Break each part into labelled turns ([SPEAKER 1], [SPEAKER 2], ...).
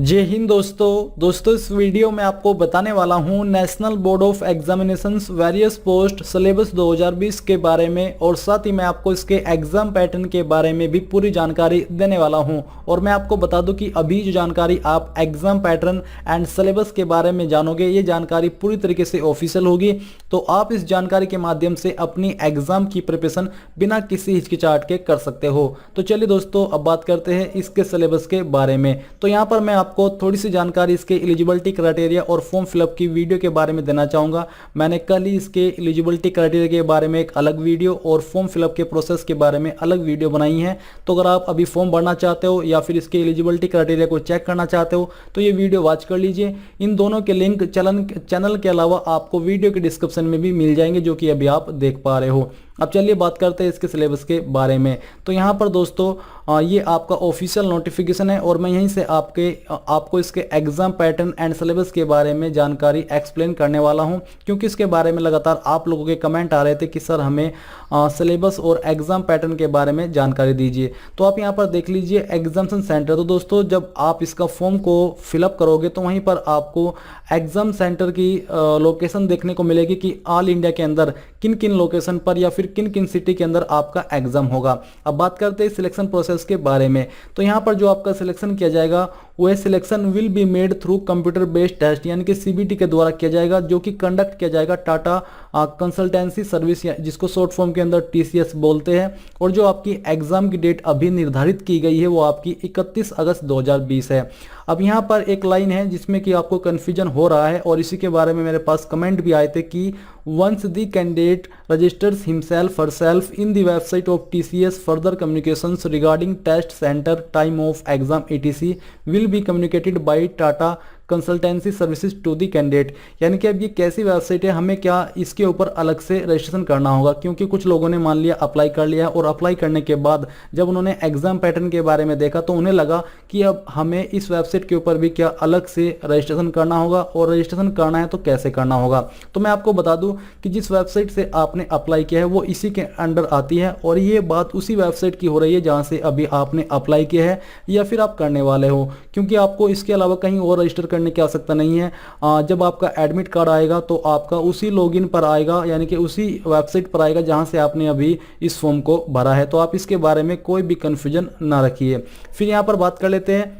[SPEAKER 1] जय हिंद दोस्तों इस वीडियो में आपको बताने वाला हूं national board of examinations various post syllabus 2020 के बारे में और साथ ही मैं आपको इसके एग्जाम पैटर्न के बारे में भी पूरी जानकारी देने वाला हूं। और मैं आपको बता दूं कि अभी जो जानकारी आप एग्जाम पैटर्न एंड सिलेबस के बारे में जानोगे ये जानकारी पूरी तरीके से ऑफिशियल होगी, तो आप इस जानकारी के माध्यम से अपनी एग्जाम की प्रिपरेशन बिना किसी हिचकिचाहट के कर सकते हो। तो चलिए दोस्तों अब बात करते हैं इसके सिलेबस के बारे में। तो यहाँ पर मैं आपको थोड़ी सी जानकारी इसके एलिजिबिलिटी क्राइटेरिया और फॉर्म फिलअप की वीडियो के बारे में देना चाहूँगा। मैंने कल ही इसके एलिजिबिलिटी क्राइटेरिया के बारे में एक अलग वीडियो और फॉर्म फिलअप के प्रोसेस के बारे में अलग वीडियो बनाई है। तो अगर आप अभी फॉर्म भरना चाहते हो या फिर इसके एलिजिबिलिटी क्राइटेरिया को चेक करना चाहते हो तो ये वीडियो वॉच कर लीजिए। इन दोनों के लिंक चैनल के अलावा आपको वीडियो के डिस्क्रिप्शन में भी मिल जाएंगे, जो कि अभी आप देख पा रहे हो। अब चलिए बात करते हैं इसके सिलेबस के बारे में। तो यहाँ पर दोस्तों ये आपका ऑफिशियल नोटिफिकेशन है और मैं यहीं से आपको इसके एग्जाम पैटर्न एंड सिलेबस के बारे में जानकारी एक्सप्लेन करने वाला हूँ, क्योंकि इसके बारे में लगातार आप लोगों के कमेंट आ रहे थे कि सर हमें सिलेबस और एग्जाम पैटर्न के बारे में जानकारी दीजिए। तो आप यहाँ पर देख लीजिए एग्जामिनेशन सेंटर। तो दोस्तों जब आप इसका फॉर्म को फिलअप करोगे तो वहीं पर आपको एग्जाम सेंटर की लोकेशन देखने को मिलेगी कि ऑल इंडिया के अंदर किन किन लोकेशन पर या फिर किन किन सिटी के अंदर आपका एग्जाम होगा। अब बात करते हैं सिलेक्शन प्रोसेस के बारे में। तो यहाँ पर जो आपका सिलेक्शन किया जाएगा वह selection will be made through computer based test, यानी कि सीबीटी के द्वारा किया जाएगा, जो कि कंडक्ट किया जाएगा टाटा कंसल्टेंसी सर्विस, जिसको शॉर्ट फॉर्म के अंदर टीसीएस बोलते हैं। और जो आपकी एग्जाम की डेट अभी निर्धारित की गई है वो आपकी 31 अगस्त 2020 है। अब यहाँ पर एक लाइन है जिसमें कि आपको कन्फ्यूजन हो रहा है और इसी के बारे में मेरे पास कमेंट भी आए थे कि once the candidate registers himself herself in the website of TCS, further communications regarding test center, time of exam etc will be communicated by Tata consultancy services to the candidate. यानी कि अब ये कैसी website है, हमें क्या इसके ऊपर अलग से रजिस्ट्रेशन करना होगा, क्योंकि कुछ लोगों ने मान लिया अप्लाई कर लिया और अप्लाई करने के बाद जब उन्होंने एग्जाम पैटर्न के बारे में देखा तो उन्हें लगा कि अब हमें इस वेबसाइट के ऊपर भी क्या अलग से रजिस्ट्रेशन करना होगा, और रजिस्ट्रेशन करना है तो कैसे करना होगा। तो मैं आपको बता दूं कि जिस वेबसाइट से आपने अप्लाई किया है वो इसी के अंडर आती है और ये बात उसी वेबसाइट की हो रही है जहाँ से अभी आपने अप्लाई किया है या फिर आप करने वाले हो, क्योंकि आपको इसके अलावा कहीं और रजिस्टर करने की आवश्यकता नहीं है। जब आपका एडमिट कार्ड आएगा तो आपका उसी लॉगिन पर आएगा, यानी कि उसी वेबसाइट पर आएगा जहां से आपने अभी इस फॉर्म को भरा है। तो आप इसके बारे में कोई भी कंफ्यूजन ना रखिए। फिर यहां पर बात कर लेते हैं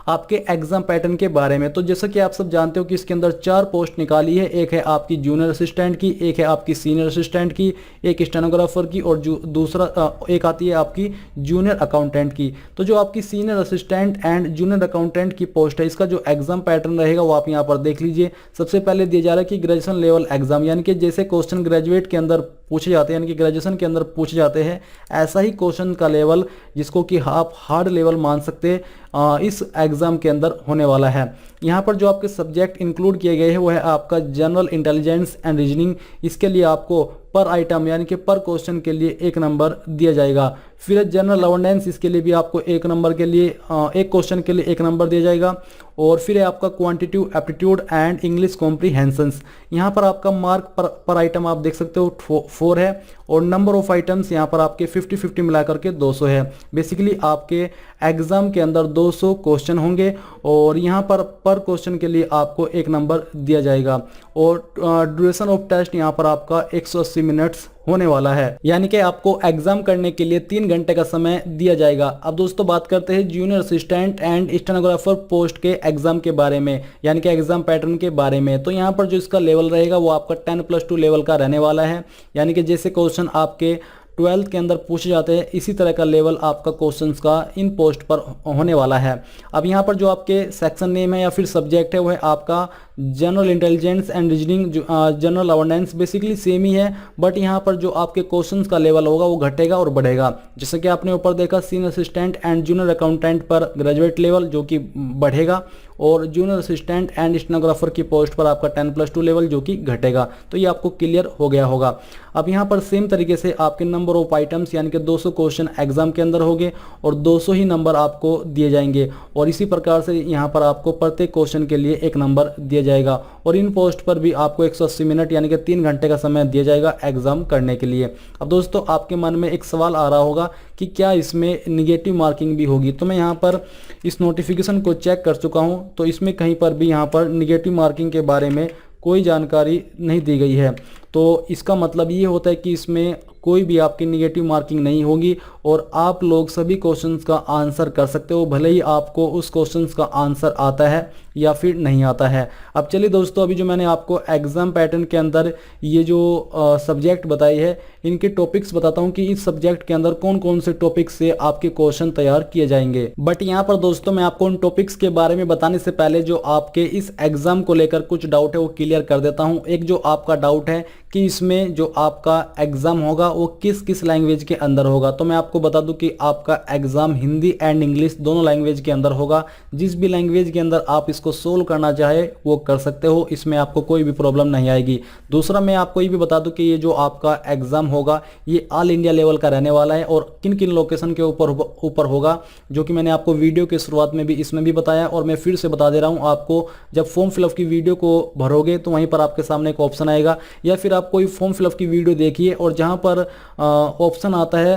[SPEAKER 1] आपके एग्जाम पैटर्न के बारे में। तो जैसा कि आप सब जानते हो कि इसके अंदर 4 पोस्ट निकाली है। एक है आपकी जूनियर असिस्टेंट की, एक है आपकी सीनियर असिस्टेंट की, एक स्टेनोग्राफर की और दूसरा एक आती है आपकी जूनियर अकाउंटेंट की। तो जो आपकी senior assistant and junior accountant की पोस्ट है, इसका जो एग्जाम पैटर्न रहेगा वो आप यहाँ पर देख लीजिए। सबसे पहले दिया जा रहा है कि ग्रेजुएशन लेवल एग्जाम, यानी कि जैसे क्वेश्चन ग्रेजुएट के अंदर पूछे जाते हैं, यानी कि ग्रेजुएशन के अंदर पूछे जाते हैं, ऐसा ही क्वेश्चन का लेवल जिसको कि आप हार्ड लेवल मान सकते हैं इस एग्जाम के अंदर होने वाला है। यहाँ पर जो आपके सब्जेक्ट इंक्लूड किए गए हैं वो है आपका जनरल इंटेलिजेंस एंड रीजनिंग। इसके लिए आपको पर आइटम यानी कि पर क्वेश्चन के लिए 1 नंबर दिया जाएगा। फिर जनरल अवेयरनेस, इसके लिए भी आपको 1 नंबर के लिए एक क्वेश्चन के लिए 1 नंबर दिया जाएगा। और फिर है आपका quantitative aptitude and English comprehensions. यहाँ पर आपका मार्क पर आइटम आप देख सकते हो 4 है और नंबर ऑफ आइटम्स यहाँ पर आपके 50-50 मिलाकर के 200 है। बेसिकली आपके एग्जाम के अंदर 200 क्वेश्चन होंगे और यहाँ पर क्वेश्चन के लिए आपको 1 नंबर दिया जाएगा। और ड्यूरेशन ऑफ टेस्ट यहाँ पर आपका 180 मिनट्स होने वाला है, यानी कि आपको एग्जाम करने के लिए 3 घंटे का समय दिया जाएगा। अब दोस्तों बात करते हैं junior assistant and stenographer post के एग्जाम के बारे में, यानी कि एग्जाम पैटर्न के बारे में। तो यहाँ पर जो इसका लेवल रहेगा वो आपका 10+2 लेवल का रहने वाला है, यानी कि जैसे क्वेश्चन आपके 12th के अंदर पूछे जाते हैं इसी तरह का लेवल आपका क्वेश्चंस का इन पोस्ट पर होने वाला है। अब यहाँ पर जो आपके सेक्शन नेम है या फिर सब्जेक्ट है वो है आपका general intelligence and reasoning, general awareness basically same ही है, बट यहाँ पर जो आपके क्वेश्चंस का लेवल होगा वो घटेगा और बढ़ेगा। जैसे कि आपने ऊपर देखा senior assistant and junior accountant पर ग्रेजुएट लेवल जो कि बढ़ेगा और जूनियर असिस्टेंट एंड स्टेनोग्राफर की पोस्ट पर आपका 10+2 लेवल जो कि घटेगा। तो ये आपको क्लियर हो गया होगा। अब यहाँ पर सेम तरीके से आपके नंबर ऑफ आइटम्स यानी कि 200 क्वेश्चन एग्जाम के अंदर होंगे और 200 ही नंबर आपको दिए जाएंगे और इसी प्रकार से यहाँ पर आपको प्रत्येक क्वेश्चन के लिए एक नंबर दिया जाएगा और इन पोस्ट पर भी आपको 180 मिनट यानी कि 3 घंटे का समय दिया जाएगा एग्जाम करने के लिए। अब दोस्तों आपके मन में एक सवाल आ रहा होगा कि क्या इसमें निगेटिव मार्किंग भी होगी। तो मैं यहाँ पर इस नोटिफिकेशन को चेक कर चुका हूँ, तो इसमें कहीं पर भी यहाँ पर निगेटिव मार्किंग के बारे में कोई जानकारी नहीं दी गई है। तो इसका मतलब ये होता है कि इसमें कोई भी आपकी निगेटिव मार्किंग नहीं होगी और आप लोग सभी क्वेश्चंस का आंसर कर सकते हो, भले ही आपको उस क्वेश्चंस का आंसर आता है या फिर नहीं आता है। अब चलिए दोस्तों, अभी जो मैंने आपको एग्जाम पैटर्न के अंदर ये जो सब्जेक्ट बताई है इनके टॉपिक्स बताता हूँ कि इस सब्जेक्ट के अंदर कौन कौन से टॉपिक्स से आपके क्वेश्चन तैयार किए जाएंगे। बट यहाँ पर दोस्तों मैं आपको उन टॉपिक्स के बारे में बताने से पहले जो आपके इस एग्जाम को लेकर कुछ डाउट है वो क्लियर कर देता हूँ। एक जो आपका डाउट है कि इसमें जो आपका एग्जाम होगा वो किस किस लैंग्वेज के अंदर होगा, तो मैं आपको बता दूं कि आपका एग्जाम हिंदी एंड इंग्लिश दोनों लैंग्वेज के अंदर होगा। जिस भी लैंग्वेज के अंदर आप इसको सोल्व करना चाहे वो कर सकते हो, इसमें आपको कोई भी प्रॉब्लम नहीं आएगी। दूसरा मैं आपको ये भी बता दूं कि ये जो आपका एग्जाम होगा ये ऑल इंडिया लेवल का रहने वाला है और किन किन लोकेशन के ऊपर होगा, जो कि मैंने आपको वीडियो के शुरुआत में भी इसमें भी बताया और मैं फिर से बता दे रहा हूँ। आपको जब फॉर्म फिलअप की वीडियो को भरोगे तो वहीं पर आपके सामने एक ऑप्शन आएगा, या फिर आप कोई फॉर्म फिलअप की वीडियो देखिए और जहां पर ऑप्शन आता है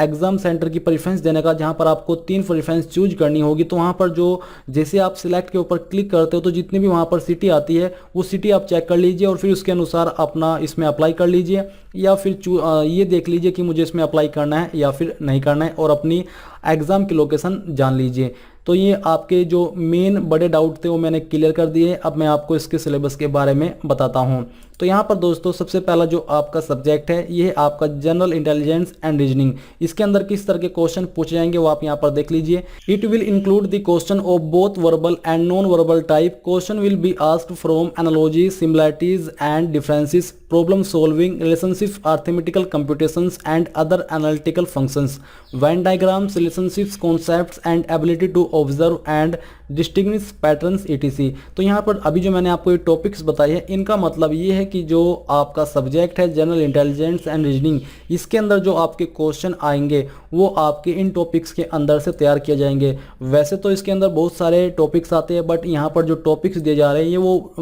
[SPEAKER 1] एग्जाम सेंटर की प्रेफरेंस देने का, जहां पर आपको 3 प्रेफरेंस चूज करनी होगी। तो वहां पर जो जैसे आप सिलेक्ट के ऊपर क्लिक करते हो तो जितनी भी वहां पर सिटी आती है वो सिटी आप चेक कर लीजिए और फिर उसके अनुसार अपना इसमें अप्लाई कर लीजिए, या फिर ये देख लीजिए कि मुझे इसमें अप्लाई करना है या फिर नहीं करना है और अपनी एग्जाम की लोकेशन जान लीजिए। तो ये आपके जो मेन बड़े डाउट थे वो मैंने क्लियर कर दिए। अब मैं आपको इसके सिलेबस के बारे में बताता हूँ। तो यहाँ पर दोस्तों सबसे पहला जो आपका सब्जेक्ट है ये है आपका जनरल इंटेलिजेंस एंड रीजनिंग। इसके अंदर किस तरह के क्वेश्चन पूछे जाएंगे वो आप यहाँ पर देख लीजिए। It will include the question of both verbal and non verbal type. Question will be asked from analogy, similarities and differences, problem solving, relationship, arithmetical computations and other analytical functions, Venn diagrams, relationships, concepts and ability to observe and distinguish patterns etc। तो यहाँ पर अभी जो मैंने आपको ये topics बताए हैं इनका मतलब ये है कि जो आपका सब्जेक्ट है जनरल इंटेलिजेंस एंड रीजनिंग, इसके अंदर जो आपके क्वेश्चन आएंगे वो आपके इन टॉपिक्स के अंदर से तैयार किए जाएंगे। वैसे तो इसके अंदर बहुत सारे टॉपिक्स आते हैं बट यहाँ पर जो टॉपिक्स दिए जा रहे हैं ये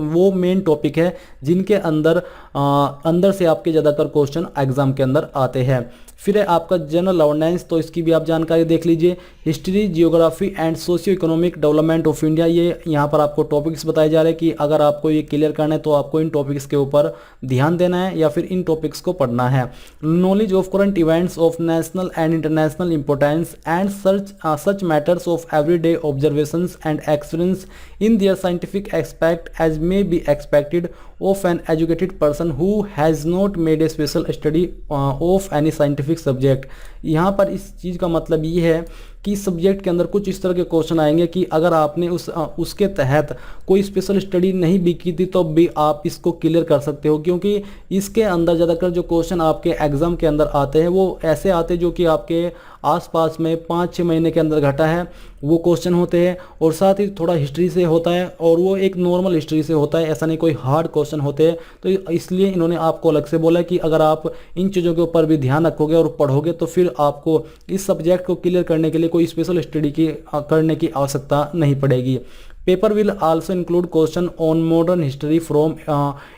[SPEAKER 1] वो मेन टॉपिक है जिनके अंदर से आपके ज़्यादातर क्वेश्चन एग्जाम के अंदर आते हैं। फिर है आपका जनरल अवेयरनेस, तो इसकी भी आप जानकारी देख लीजिए। History, geography and socio economic development of India, ये यहाँ पर आपको टॉपिक्स बताए जा रहे हैं कि अगर आपको ये क्लियर करना है तो आपको इन टॉपिक्स के ऊपर ध्यान देना है या फिर इन टॉपिक्स को पढ़ना है। Knowledge of current events of national and international importance and such matters of everyday observations and experience in their scientific aspect as may be expected of an educated person who has not made a special study of any scientific subject। यहाँ पर इस चीज़ का मतलब ये है कि इस subject के अंदर कुछ इस तरह के क्वेश्चन आएंगे कि अगर आपने उसके तहत कोई स्पेशल स्टडी नहीं भी की थी तो भी आप इसको क्लियर कर सकते हो, क्योंकि इसके अंदर ज़्यादातर जो क्वेश्चन आपके एग्ज़ाम के अंदर आते हैं वो ऐसे आते हैं जो कि आपके आसपास में 5-6 महीने के अंदर घटा है वो क्वेश्चन होते हैं और साथ ही थोड़ा हिस्ट्री से होता है और वो एक नॉर्मल हिस्ट्री से होता है, ऐसा नहीं कोई हार्ड क्वेश्चन होते हैं। तो इसलिए इन्होंने आपको अलग से बोला कि अगर आप इन चीज़ों के ऊपर भी ध्यान रखोगे और पढ़ोगे तो फिर आपको इस सब्जेक्ट को क्लियर करने के लिए कोई स्पेशल स्टडी करने की आवश्यकता नहीं पड़ेगी। Paper will also include question on modern history from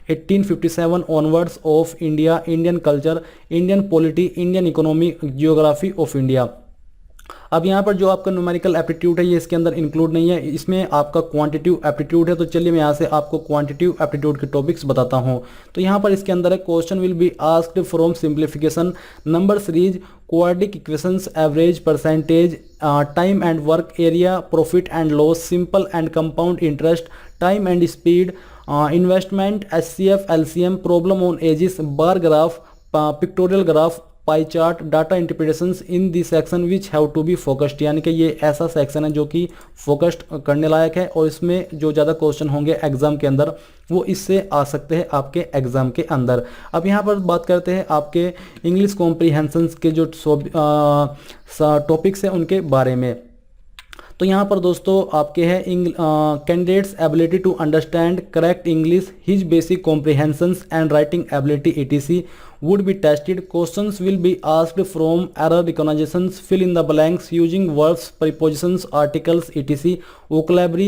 [SPEAKER 1] 1857 onwards of India, Indian culture, Indian polity, Indian economy, geography of India. अब यहाँ पर जो आपका न्यूमेरिकल एप्टीट्यूड है ये इसके अंदर इंक्लूड नहीं है, इसमें आपका क्वांटिटिव एप्टीट्यूड है। तो चलिए मैं यहाँ से आपको क्वांटिटिव एप्टीट्यूड के टॉपिक्स बताता हूँ। तो यहाँ पर इसके अंदर है question will be asked from simplification, number series, quadric equations, average, percentage, time and work area, profit and loss, simple and compound interest, time and speed, investment, HCF, LCM, problem on ages, bar graph, pictorial graph, pie chart, data interpretations in the section which have to be focused. यानी कि ये ऐसा section है जो कि focused करने लायक है और इसमें जो ज़्यादा क्वेश्चन होंगे एग्जाम के अंदर वो इससे आ सकते हैं आपके एग्जाम के अंदर। अब यहाँ पर बात करते हैं आपके इंग्लिश कॉम्प्रीहेंशंस के जो टॉपिक्स हैं उनके बारे में। तो यहाँ पर दोस्तों आपके है candidates ability to understand correct English, his basic comprehensions and writing ability etc. would be tested. Questions will be asked from error recognitions, fill in the blanks using verbs, prepositions, articles etc. vocabulary,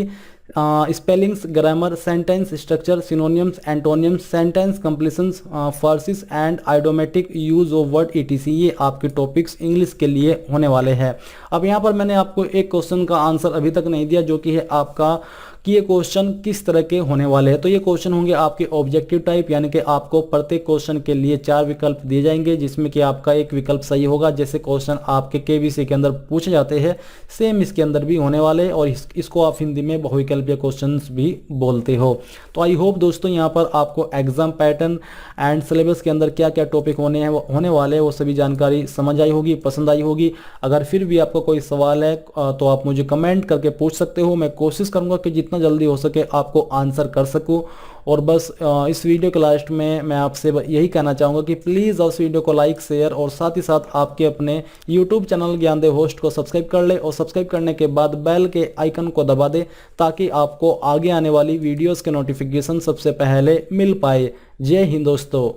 [SPEAKER 1] spellings, grammar, sentence structure, synonyms, antonyms, sentence completions, phrases and idiomatic use of word etc. ये आपके topics English के लिए होने वाले हैं। अब यहाँ पर मैंने आपको एक क्वेश्चन का आंसर अभी तक नहीं दिया, जो कि है आपका कि ये क्वेश्चन किस तरह के होने वाले हैं। तो ये क्वेश्चन होंगे आपके ऑब्जेक्टिव टाइप, यानी कि आपको प्रत्येक क्वेश्चन के लिए 4 विकल्प दिए जाएंगे, जिसमें कि आपका एक विकल्प सही होगा। जैसे क्वेश्चन आपके केवीसी के अंदर पूछे जाते हैं, सेम इसके अंदर भी होने वाले, और इसको आप हिंदी में बहुविकल्पीय क्वेश्चन भी बोलते हो। तो आई होप दोस्तों यहाँ पर आपको एग्जाम पैटर्न एंड सिलेबस के अंदर क्या क्या टॉपिक होने वाले हैं वो सभी जानकारी समझ आई होगी, पसंद आई होगी। अगर फिर भी आपको कोई सवाल है तो आप मुझे कमेंट करके पूछ सकते हो। मैं कोशिश करूंगा कि जितना जल्दी हो सके आपको आंसर कर सकूं। और बस इस वीडियो के लास्ट में मैं आपसे यही कहना चाहूँगा कि प्लीज़ उस वीडियो को लाइक, शेयर और साथ ही साथ आपके अपने यूट्यूब चैनल ज्ञानदेव होस्ट को सब्सक्राइब कर ले, और सब्सक्राइब करने के बाद बेल के आइकन को दबा दे, ताकि आपको आगे आने वाली वीडियोस के नोटिफिकेशन सबसे पहले मिल पाए। जय हिंद दोस्तों।